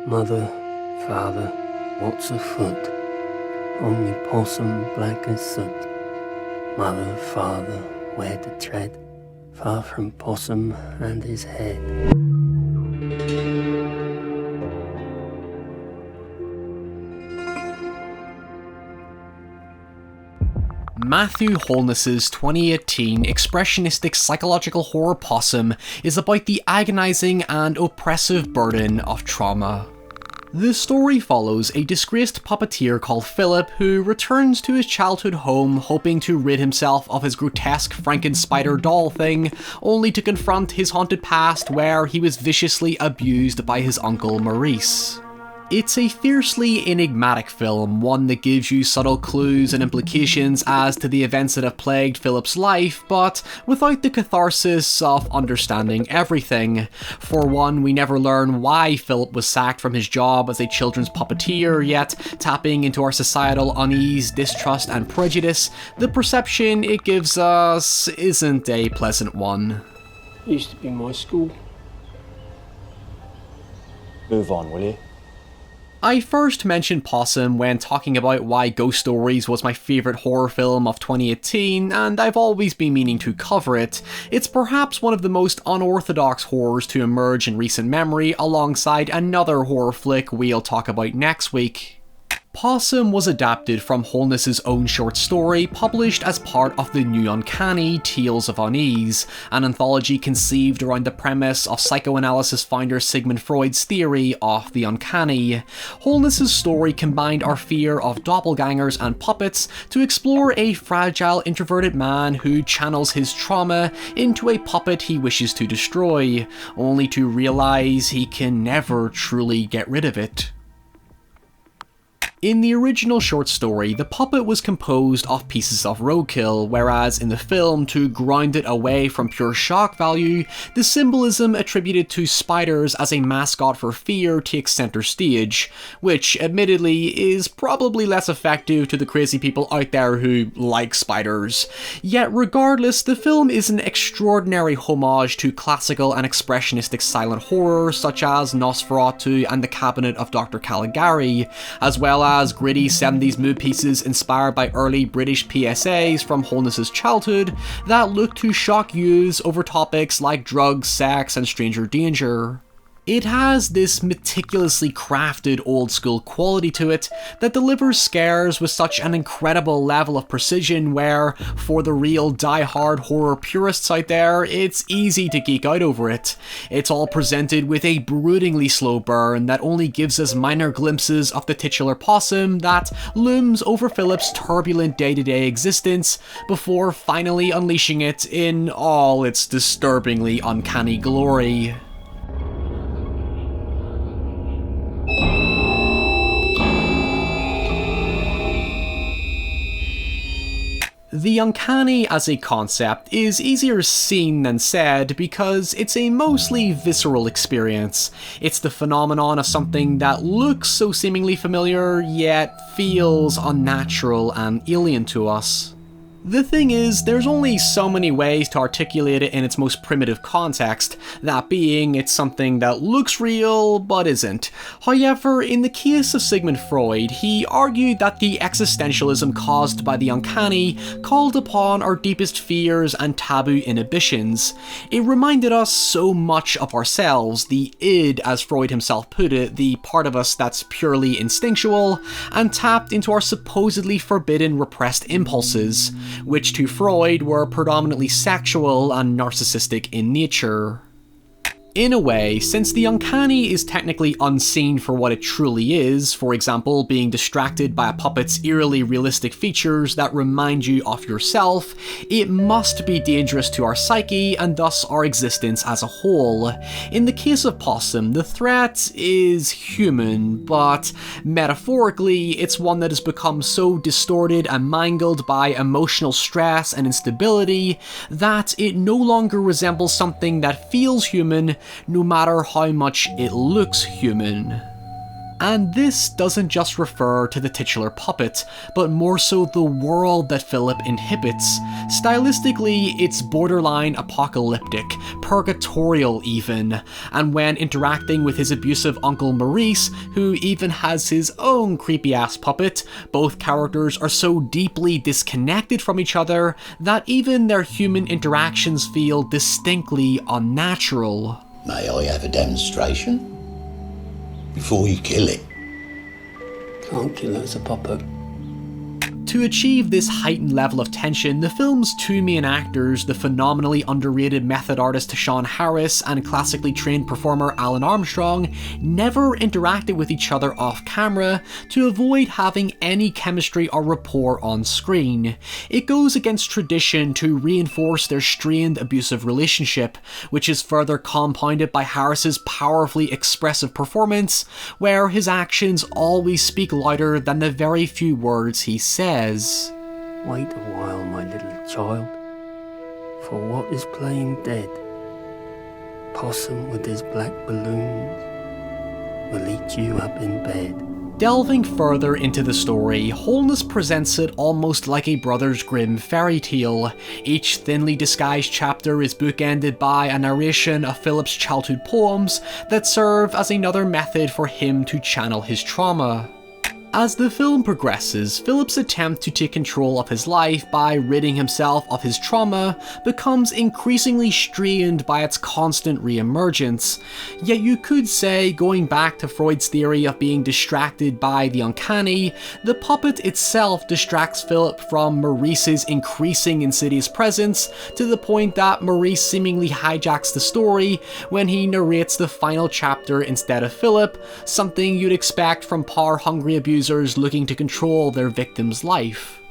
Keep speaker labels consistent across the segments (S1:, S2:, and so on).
S1: Mother, father, what's afoot? Only Possum black as soot. Mother, father, where to tread? Far from Possum and his head.
S2: Matthew Holness's 2018 expressionistic psychological horror Possum is about the agonising and oppressive burden of trauma. The story follows a disgraced puppeteer called Philip who returns to his childhood home hoping to rid himself of his grotesque Frankenspider doll thing, only to confront his haunted past where he was viciously abused by his uncle Maurice. It's a fiercely enigmatic film, one that gives you subtle clues and implications as to the events that have plagued Philip's life, but without the catharsis of understanding everything. For one, we never learn why Philip was sacked from his job as a children's puppeteer, yet tapping into our societal unease, distrust and prejudice, the perception it gives us isn't a pleasant one.
S1: Used to be my school.
S3: Move on, will you?
S2: I first mentioned Possum when talking about why Ghost Stories was my favourite horror film of 2018, and I've always been meaning to cover it. It's perhaps one of the most unorthodox horrors to emerge in recent memory, alongside another horror flick we'll talk about next week. Possum was adapted from Holness's own short story, published as part of the new Uncanny, Tales of Unease, an anthology conceived around the premise of psychoanalysis founder Sigmund Freud's theory of the uncanny. Holness's story combined our fear of doppelgangers and puppets to explore a fragile, introverted man who channels his trauma into a puppet he wishes to destroy, only to realise he can never truly get rid of it. In the original short story, the puppet was composed of pieces of roadkill, whereas in the film, to ground it away from pure shock value, the symbolism attributed to spiders as a mascot for fear takes centre stage, which admittedly is probably less effective to the crazy people out there who like spiders. Yet regardless, the film is an extraordinary homage to classical and expressionistic silent horror such as Nosferatu and The Cabinet of Dr. Caligari, as well as gritty 70s mood pieces inspired by early British PSAs from Holness's childhood that look to shock youths over topics like drugs, sex, and stranger danger. It has this meticulously crafted old school quality to it that delivers scares with such an incredible level of precision where, for the real die-hard horror purists out there, it's easy to geek out over it. It's all presented with a broodingly slow burn that only gives us minor glimpses of the titular Possum that looms over Philip's turbulent day-to-day existence before finally unleashing it in all its disturbingly uncanny glory. The uncanny as a concept is easier seen than said because it's a mostly visceral experience. It's the phenomenon of something that looks so seemingly familiar, yet feels unnatural and alien to us. The thing is, there's only so many ways to articulate it in its most primitive context, that being, it's something that looks real, but isn't. However, in the case of Sigmund Freud, he argued that the existentialism caused by the uncanny called upon our deepest fears and taboo inhibitions. It reminded us so much of ourselves, the id, as Freud himself put it, the part of us that's purely instinctual, and tapped into our supposedly forbidden repressed impulses, which to Freud were predominantly sexual and narcissistic in nature. In a way, since the uncanny is technically unseen for what it truly is, for example being distracted by a puppet's eerily realistic features that remind you of yourself, it must be dangerous to our psyche and thus our existence as a whole. In the case of Possum, the threat is human, but metaphorically it's one that has become so distorted and mangled by emotional stress and instability that it no longer resembles something that feels human, no matter how much it looks human. And this doesn't just refer to the titular puppet, but more so the world that Philip inhabits. Stylistically, it's borderline apocalyptic, purgatorial even, and when interacting with his abusive uncle Maurice, who even has his own creepy-ass puppet, both characters are so deeply disconnected from each other that even their human interactions feel distinctly unnatural.
S4: May I have a demonstration? Before you kill it.
S1: Can't kill it as a puppet.
S2: To achieve this heightened level of tension, the film's two main actors, the phenomenally underrated method artist Sean Harris and classically trained performer Alan Armstrong, never interacted with each other off camera to avoid having any chemistry or rapport on screen. It goes against tradition to reinforce their strained abusive relationship, which is further compounded by Harris's powerfully expressive performance, where his actions always speak louder than the very few words he says.
S1: Wait a while, my little child, for what is playing dead? Possum with his black balloons will eat you up in bed.
S2: Delving further into the story, Holness presents it almost like a Brothers Grimm fairy tale. Each thinly disguised chapter is bookended by a narration of Philip's childhood poems that serve as another method for him to channel his trauma. As the film progresses, Philip's attempt to take control of his life by ridding himself of his trauma becomes increasingly strained by its constant re-emergence. Yet you could say, going back to Freud's theory of being distracted by the uncanny, the puppet itself distracts Philip from Maurice's increasing insidious presence to the point that Maurice seemingly hijacks the story when he narrates the final chapter instead of Philip, something you'd expect from power-hungry abusers looking to control their victim's life.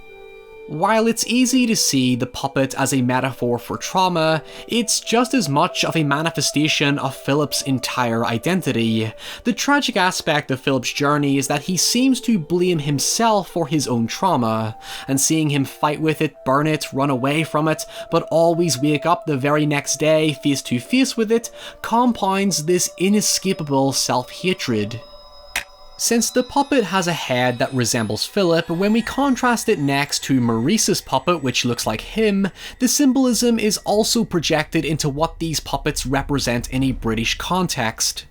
S2: While it's easy to see the puppet as a metaphor for trauma, it's just as much of a manifestation of Philip's entire identity. The tragic aspect of Philip's journey is that he seems to blame himself for his own trauma, and seeing him fight with it, burn it, run away from it, but always wake up the very next day face to face with it, compounds this inescapable self-hatred. Since the puppet has a head that resembles Philip, when we contrast it next to Maurice's puppet, which looks like him, the symbolism is also projected into what these puppets represent in a British context.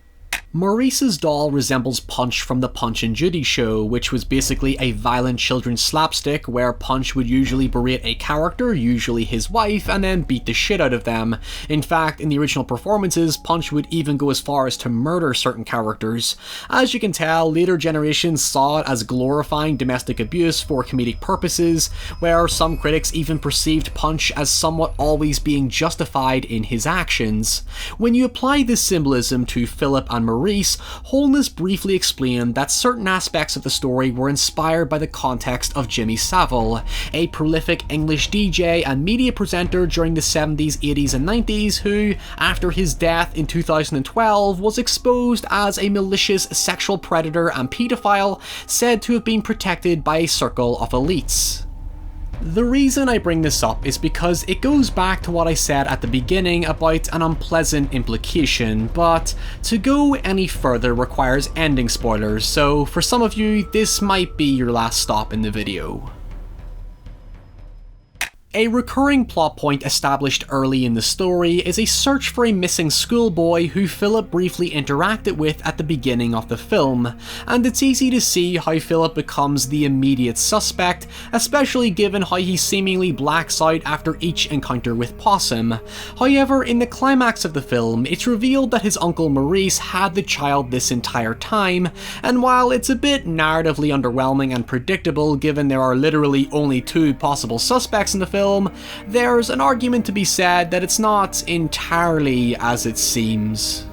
S2: Maurice's doll resembles Punch from the Punch and Judy show, which was basically a violent children's slapstick where Punch would usually berate a character, usually his wife, and then beat the shit out of them. In fact, in the original performances, Punch would even go as far as to murder certain characters. As you can tell, later generations saw it as glorifying domestic abuse for comedic purposes, where some critics even perceived Punch as somewhat always being justified in his actions. When you apply this symbolism to Philip and Maurice, Holness briefly explained that certain aspects of the story were inspired by the context of Jimmy Savile, a prolific English DJ and media presenter during the 70s, 80s and 90s who, after his death in 2012, was exposed as a malicious sexual predator and paedophile said to have been protected by a circle of elites. The reason I bring this up is because it goes back to what I said at the beginning about an unpleasant implication, but to go any further requires ending spoilers, so for some of you, this might be your last stop in the video. A recurring plot point established early in the story is a search for a missing schoolboy who Philip briefly interacted with at the beginning of the film, and it's easy to see how Philip becomes the immediate suspect, especially given how he seemingly blacks out after each encounter with Possum. However, in the climax of the film, it's revealed that his uncle Maurice had the child this entire time, and while it's a bit narratively underwhelming and predictable given there are literally only two possible suspects in the film, there's an argument to be said that it's not entirely as it seems.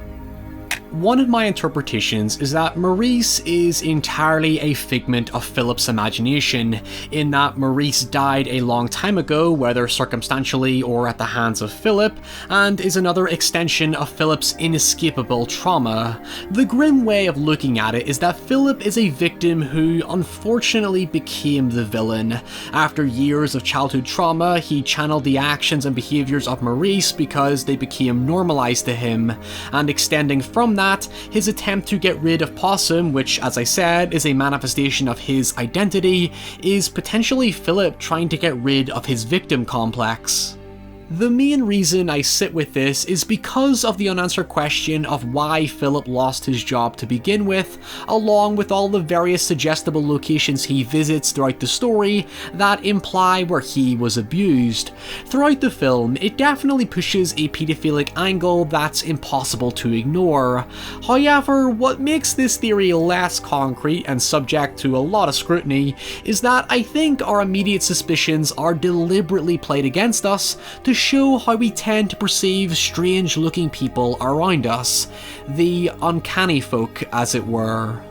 S2: One of my interpretations is that Maurice is entirely a figment of Philip's imagination, in that Maurice died a long time ago, whether circumstantially or at the hands of Philip, and is another extension of Philip's inescapable trauma. The grim way of looking at it is that Philip is a victim who unfortunately became the villain. After years of childhood trauma, he channeled the actions and behaviours of Maurice because they became normalised to him, and extending from that, that, his attempt to get rid of Possum, which as I said is a manifestation of his identity, is potentially Philip trying to get rid of his victim complex. The main reason I sit with this is because of the unanswered question of why Philip lost his job to begin with, along with all the various suggestible locations he visits throughout the story that imply where he was abused. Throughout the film, it definitely pushes a paedophilic angle that's impossible to ignore. However, what makes this theory less concrete and subject to a lot of scrutiny is that I think our immediate suspicions are deliberately played against us to show how we tend to perceive strange looking people around us, the uncanny folk as it were.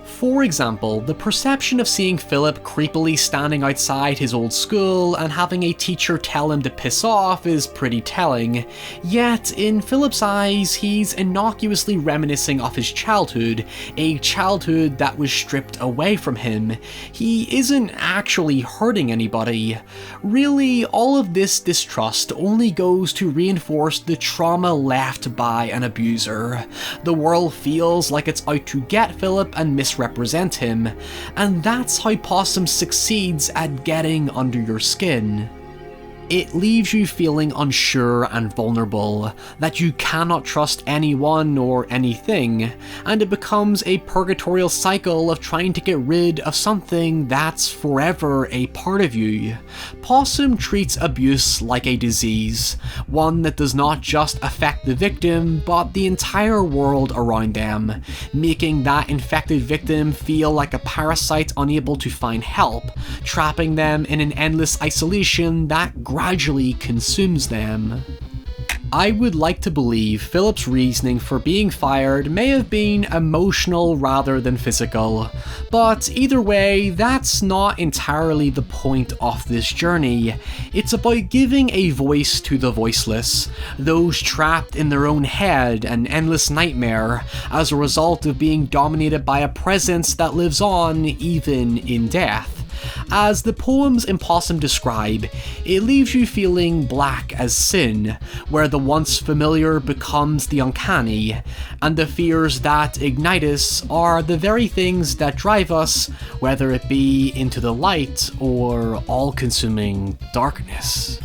S2: For example, the perception of seeing Philip creepily standing outside his old school and having a teacher tell him to piss off is pretty telling, yet in Philip's eyes he's innocuously reminiscing of his childhood, a childhood that was stripped away from him. He isn't actually hurting anybody. Really, all of this distrust only goes to reinforce the trauma left by an abuser. The world feels like it's out to get Philip and misrepresent him, and that's how Possum succeeds at getting under your skin. It leaves you feeling unsure and vulnerable, that you cannot trust anyone or anything, and it becomes a purgatorial cycle of trying to get rid of something that's forever a part of you. Possum treats abuse like a disease, one that does not just affect the victim, but the entire world around them, making that infected victim feel like a parasite unable to find help, trapping them in an endless isolation that gradually consumes them. I would like to believe Philip's reasoning for being fired may have been emotional rather than physical, but either way, that's not entirely the point of this journey. It's about giving a voice to the voiceless, those trapped in their own head, an endless nightmare, as a result of being dominated by a presence that lives on even in death. As the poems in Possum describe, it leaves you feeling black as sin, where the once familiar becomes the uncanny, and the fears that ignite us are the very things that drive us, whether it be into the light or all-consuming darkness.